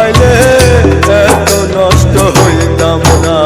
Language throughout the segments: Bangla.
পাইলে এত নষ্ট হইতাম না।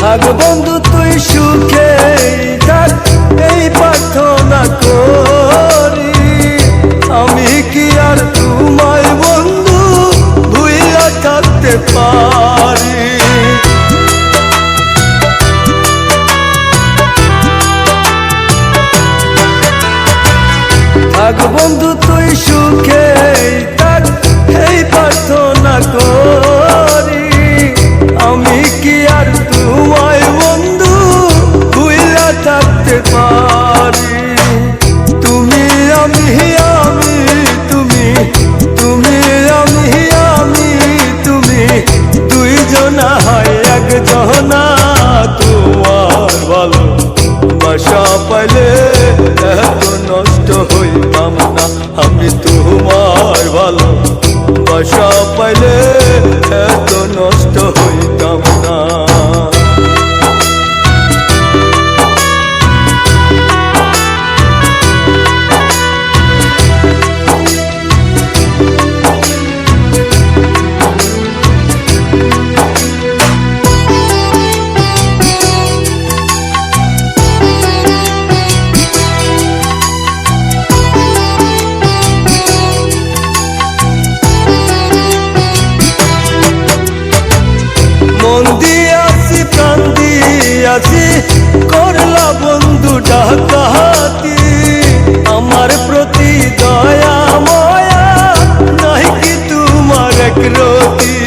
থাক বন্ধু তুই সুখে থাক, এই প্রার্থনা করি। আমি কি আর তোমায় বন্ধু ভুইলা থাকতে পারি? থাক বন্ধু তুই সুখে থাক, এই প্রার্থনা করি। আমি কি আর তোমায় বন্ধু ভুইলা থাকতে পারি? তুমি আমি আমি তুমি, তুমি আমি আমি তুমি, দুইজনা হয় একজনা। তোমার ভালো বাসা পাইলে এত নষ্ট হইতাম না। আমি তোমার ভালো বাসা পাইলে এত নষ্ট হইতাম না। মন দিয়াছি প্রাণ দিয়াছি, করলা বন্ধু ডাকাতি। আমার প্রতি দয়া ময়া নাই কি তোমার একরতি?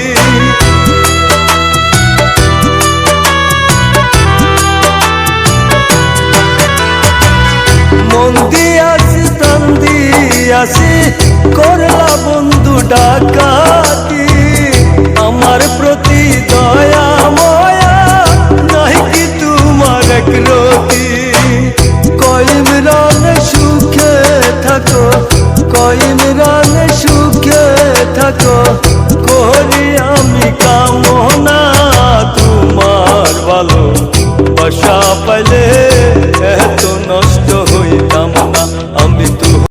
মন দিয়াছি প্রাণ দিয়াছি, করলা বন্ধু ডাকাতি।